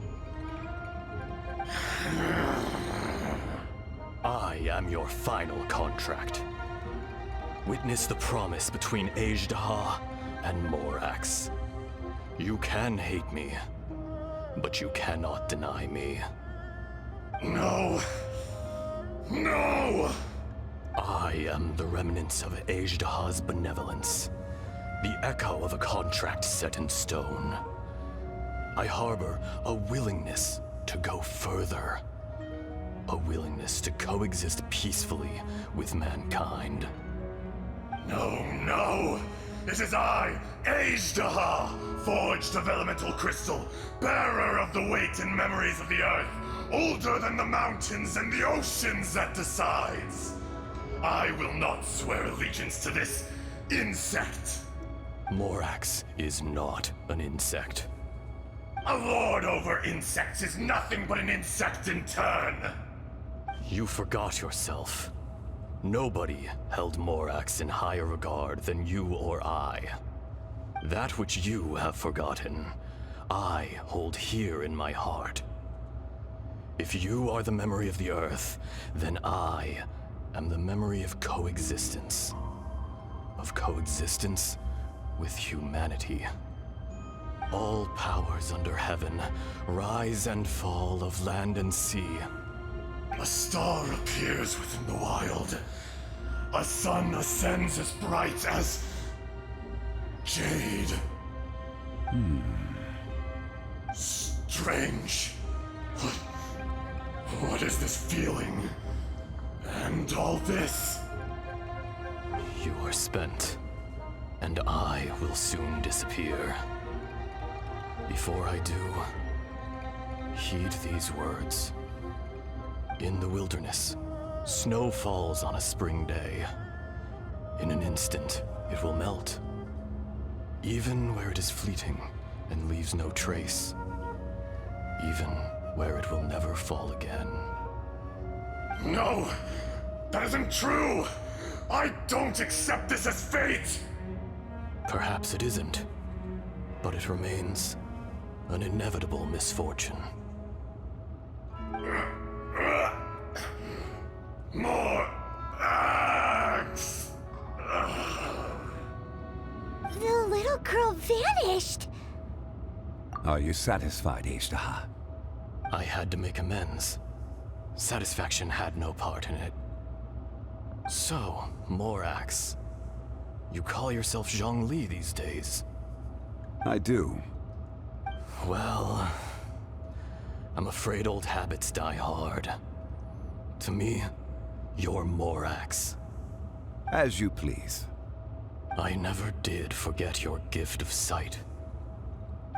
I am your final contract. Witness the promise between Azhdaha and Morax. You can hate me, but you cannot deny me. No. No! I am the remnants of Azhdaha's benevolence, the echo of a contract set in stone. I harbor a willingness to go further, a willingness to coexist peacefully with mankind. No, no! It is I, Azhdaha, forged of elemental crystal, bearer of the weight and memories of the earth, older than the mountains and the oceans that decides. I will not swear allegiance to this insect. Morax is not an insect. A lord over insects is nothing but an insect in turn. You forgot yourself. Nobody held Morax in higher regard than you or I. That which you have forgotten, I hold here in my heart. If you are the memory of the Earth, then I am the memory of coexistence. Of coexistence with humanity. All powers under heaven, rise and fall of land and sea. A star appears within the wild. A sun ascends as bright as jade. Strange. What is this feeling? And all this? You are spent, and I will soon disappear. Before I do, heed these words. In the wilderness, snow falls on a spring day. In an instant, it will melt. Even where it is fleeting and leaves no trace. Even where it will never fall again. No! That isn't true! I don't accept this as fate! Perhaps it isn't, but it remains an inevitable misfortune. More axe! The little girl vanished! Are you satisfied, Ishtaha? I had to make amends. Satisfaction had no part in it. So, Morax, you call yourself Zhongli these days? I do. Well, I'm afraid old habits die hard. To me, you're Morax. As you please. I never did forget your gift of sight.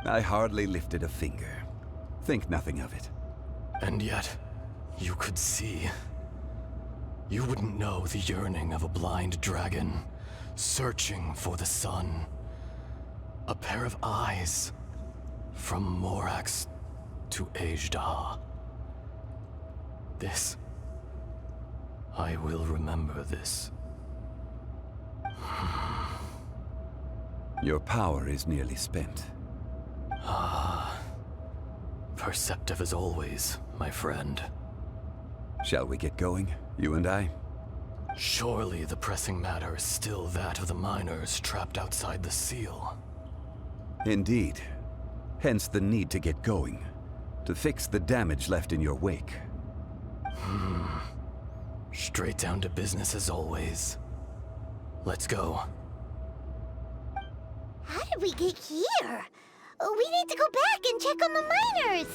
I hardly lifted a finger. Think nothing of it. And yet, you could see. You wouldn't know the yearning of a blind dragon, searching for the sun. A pair of eyes, from Morax to Ajda. This. I will remember this. Your power is nearly spent. Perceptive as always, my friend. Shall we get going, you and I? Surely the pressing matter is still that of the miners trapped outside the seal. Indeed. Hence the need to get going. To fix the damage left in your wake. Straight down to business as always. Let's go. How did we get here? We need to go back and check on the miners!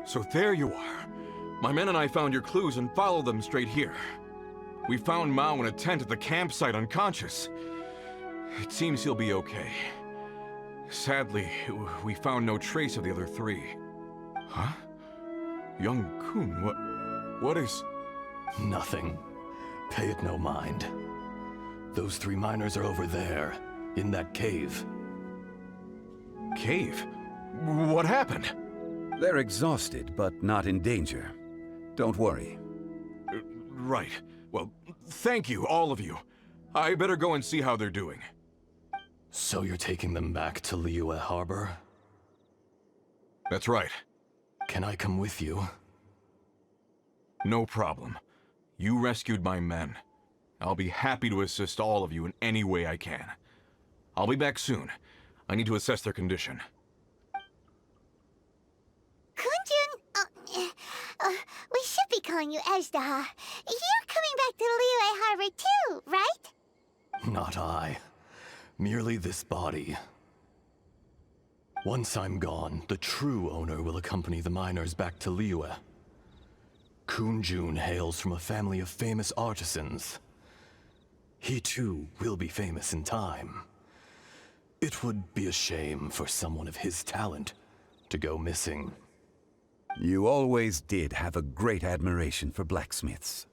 So there you are. My men and I found your clues and followed them straight here. We found Mao in a tent at the campsite unconscious. It seems he'll be okay. Sadly, we found no trace of the other three. Huh? Young Kun, what is... Nothing. Pay it no mind. Those three miners are over there, in that cave. Cave? What happened? They're exhausted, but not in danger. Don't worry. Right. Well, thank you, all of you. I better go and see how they're doing. So you're taking them back to Liyue Harbor? That's right. Can I come with you? No problem. You rescued my men. I'll be happy to assist all of you in any way I can. I'll be back soon. I need to assess their condition. Kunjun, we should be calling you Ajda. You're coming back to Liyue Harbor too, right? Not I. Merely this body. Once I'm gone, the true owner will accompany the miners back to Liyue. Kunjun hails from a family of famous artisans. He too will be famous in time. It would be a shame for someone of his talent to go missing. You always did have a great admiration for blacksmiths.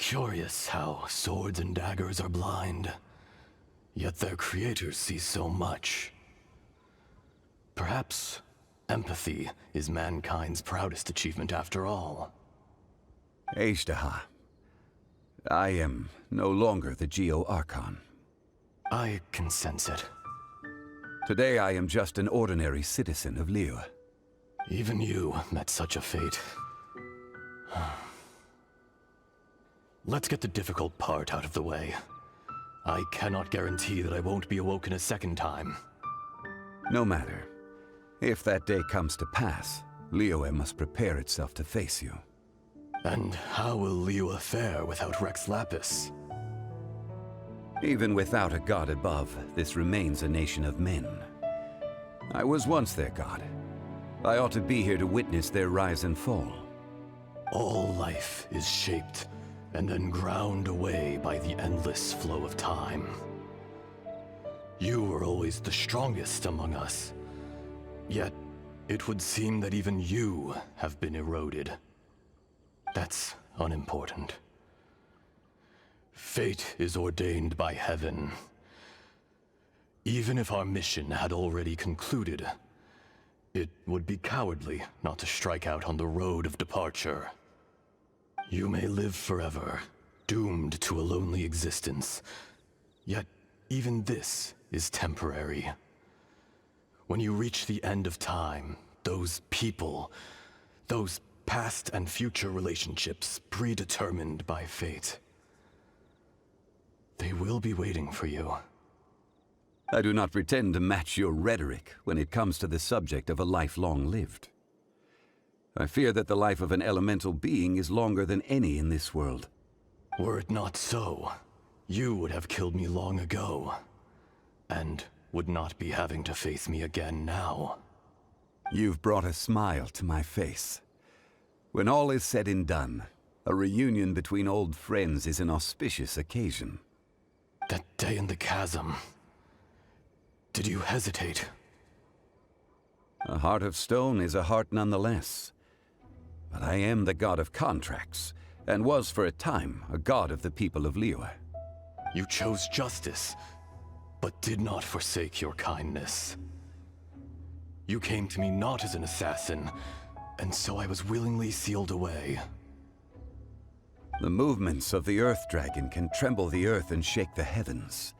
Curious how swords and daggers are blind, yet their creators see so much. Perhaps empathy is mankind's proudest achievement after all. Ajdaha, I am no longer the Geo-Archon. I can sense it. Today I am just an ordinary citizen of Liyue. Even you met such a fate. Let's get the difficult part out of the way. I cannot guarantee that I won't be awoken a second time. No matter. If that day comes to pass, Liyue must prepare itself to face you. And how will Liyue fare without Rex Lapis? Even without a god above, this remains a nation of men. I was once their god. I ought to be here to witness their rise and fall. All life is shaped and then ground away by the endless flow of time. You were always the strongest among us. Yet, it would seem that even you have been eroded. That's unimportant. Fate is ordained by heaven. Even if our mission had already concluded, it would be cowardly not to strike out on the road of departure. You may live forever, doomed to a lonely existence. Yet, Even this is temporary. When you reach the end of time, those people, those past and future relationships predetermined by fate, they will be waiting for you. I do not pretend to match your rhetoric when it comes to the subject of a life long lived. I fear that the life of an elemental being is longer than any in this world. Were it not so, you would have killed me long ago, and would not be having to face me again now. You've brought a smile to my face. When all is said and done, a reunion between old friends is an auspicious occasion. That day in the chasm, did you hesitate? A heart of stone is a heart nonetheless. But I am the god of contracts, and was for a time a god of the people of Liyue. You chose justice, but did not forsake your kindness. You came to me not as an assassin, and so I was willingly sealed away. The movements of the Earth Dragon can tremble the earth and shake the heavens.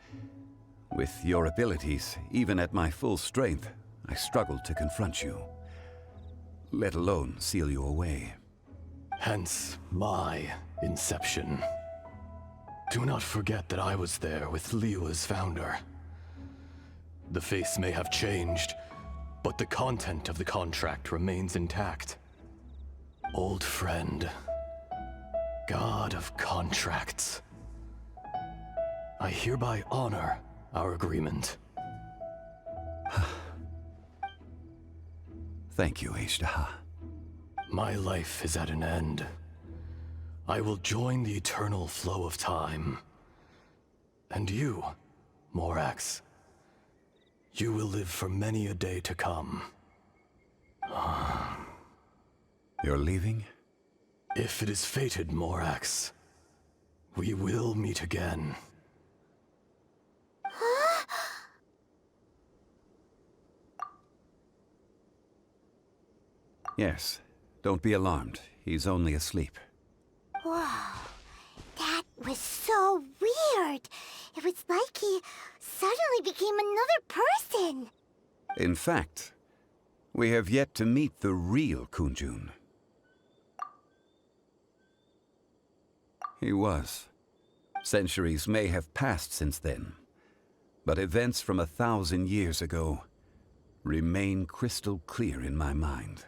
With your abilities, even at my full strength, I struggled to confront you, let alone seal you away. Hence my inception. Do not forget that I was there with Liyue's founder. The face may have changed, but the content of the contract remains intact. Old friend, god of contracts, I hereby honor our agreement. Thank you, Ishtaha. My life is at an end. I will join the eternal flow of time. And you, Morax, you will live for many a day to come. You're leaving? If it is fated, Morax, we will meet again. Yes. Don't be alarmed. He's only asleep. Whoa. That was so weird. It was like he suddenly became another person. In fact, we have yet to meet the real Kunjun. He was. Centuries may have passed since then, but events from 1,000 years ago remain crystal clear in my mind.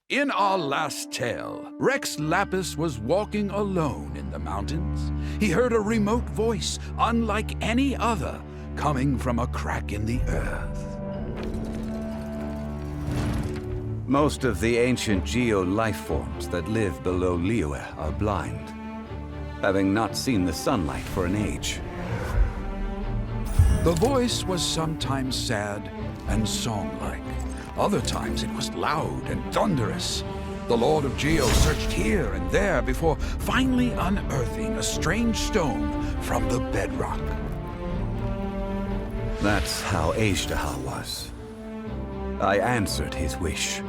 In our last tale, Rex Lapis was walking alone in the mountains. He heard a remote voice, unlike any other, coming from a crack in the earth. Most of the ancient geo-life forms that live below Liyue are blind, having not seen the sunlight for an age. The voice was sometimes sad and song-like. Other times it was loud and thunderous. The Lord of Geo searched here and there before finally unearthing a strange stone from the bedrock. That's how Ishtaha was. I answered his wish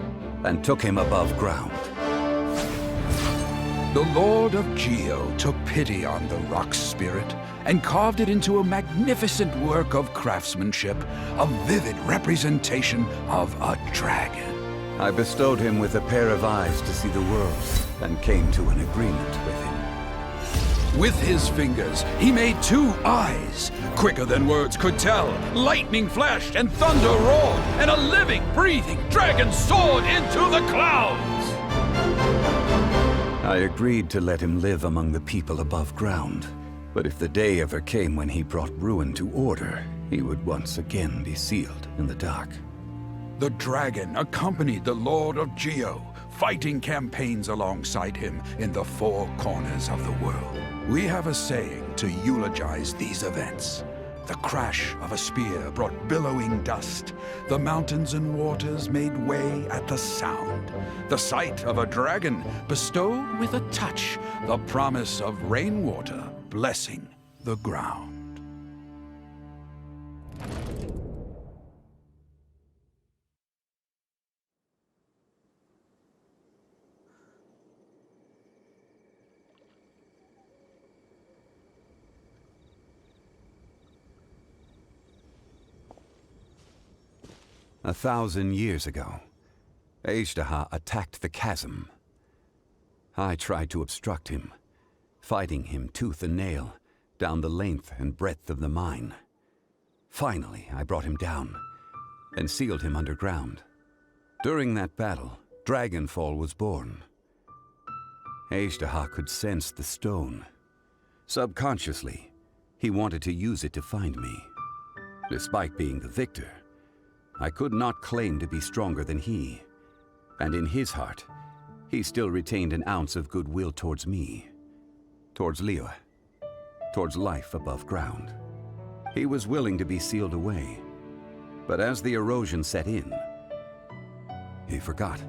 and took him above ground. The Lord of Geo took pity on the rock spirit and carved it into a magnificent work of craftsmanship, a vivid representation of a dragon. I bestowed him with a pair of eyes to see the world and came to an agreement with him. With his fingers, he made 2 eyes. Quicker than words could tell, lightning flashed and thunder roared, and a living, breathing dragon soared into the clouds. I agreed to let him live among the people above ground. But if the day ever came when he brought ruin to order, he would once again be sealed in the dark. The dragon accompanied the Lord of Geo, fighting campaigns alongside him in the 4 corners of the world. We have a saying to eulogize these events. The crash of a spear brought billowing dust. The mountains and waters made way at the sound. The sight of a dragon bestowed with a touch the promise of rainwater blessing the ground. 1,000 years ago, Azhdaha attacked the chasm. I tried to obstruct him, fighting him tooth and nail down the length and breadth of the mine. Finally, I brought him down and sealed him underground. During that battle, Dragonfall was born. Azhdaha could sense the stone. Subconsciously, he wanted to use it to find me. Despite being the victor, I could not claim to be stronger than he, and in his heart, he still retained an ounce of goodwill towards me, towards Liyue, towards life above ground. He was willing to be sealed away, but as the erosion set in, he forgot.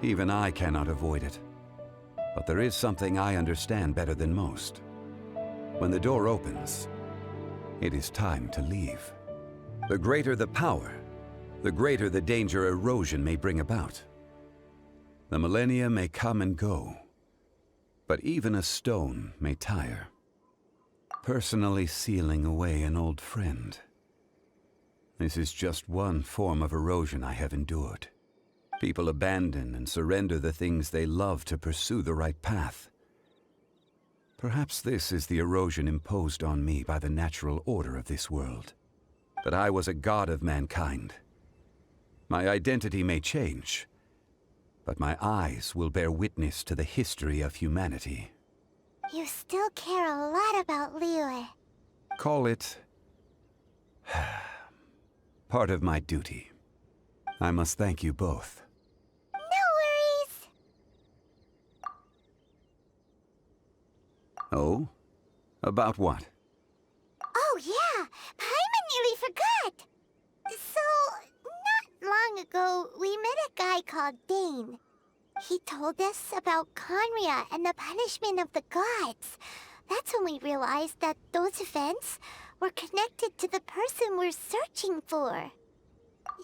Even I cannot avoid it, but there is something I understand better than most. When the door opens, it is time to leave. The greater the power, the greater the danger erosion may bring about. The millennia may come and go, but even a stone may tire. Personally sealing away an old friend. This is just one form of erosion I have endured. People abandon and surrender the things they love to pursue the right path. Perhaps this is the erosion imposed on me by the natural order of this world. That I was a god of mankind. My identity may change, but my eyes will bear witness to the history of humanity. You still care a lot about Liyue. Call it part of my duty. I must thank you both. No worries. Oh? About what? Oh yeah, Paimon nearly forgot. So, not long ago, we met a guy called Dane. He told us about Conria and the punishment of the gods. That's when we realized that those events were connected to the person we're searching for.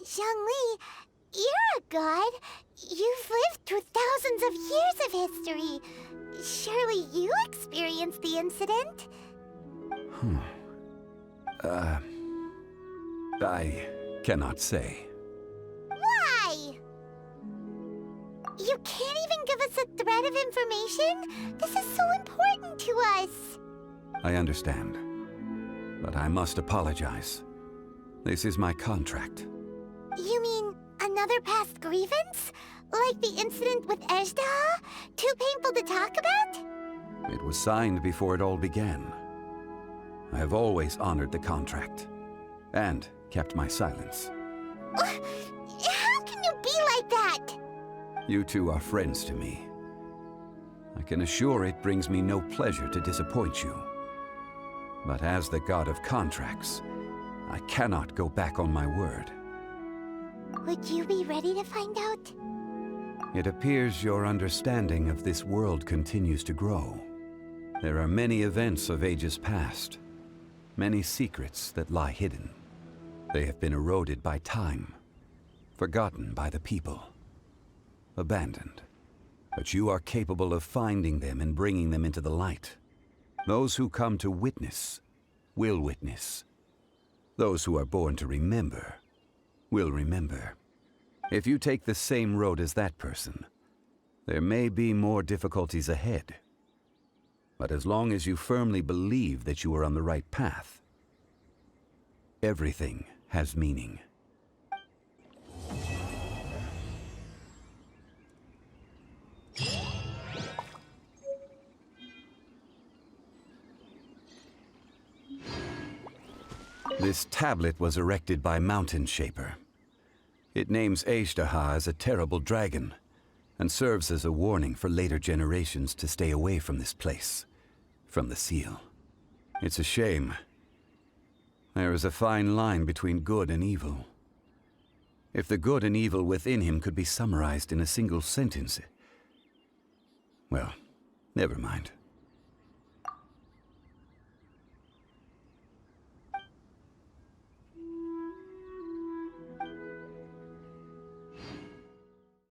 Zhongli, you're a god. You've lived through thousands of years of history. Surely you experienced the incident? I cannot say. Why? You can't even give us a thread of information? This is so important to us. I understand, but I must apologize. This is my contract. You mean another past grievance? Like the incident with Azhdaha? Too painful to talk about? It was signed before it all began. I have always honored the contract, and kept my silence. How can you be like that? You two are friends to me. I can assure it brings me no pleasure to disappoint you. But as the god of contracts, I cannot go back on my word. Would you be ready to find out? It appears your understanding of this world continues to grow. There are many events of ages past, many secrets that lie hidden. They have been eroded by time, forgotten by the people, abandoned. But you are capable of finding them and bringing them into the light. Those who come to witness will witness. Those who are born to remember will remember. If you take the same road as that person, there may be more difficulties ahead. But as long as you firmly believe that you are on the right path, everything has meaning. This tablet was erected by Mountain Shaper. It names Azhdaha as a terrible dragon, and serves as a warning for later generations to stay away from this place, from the seal. It's a shame. There is a fine line between good and evil. If the good and evil within him could be summarized in a single sentence... Well, never mind.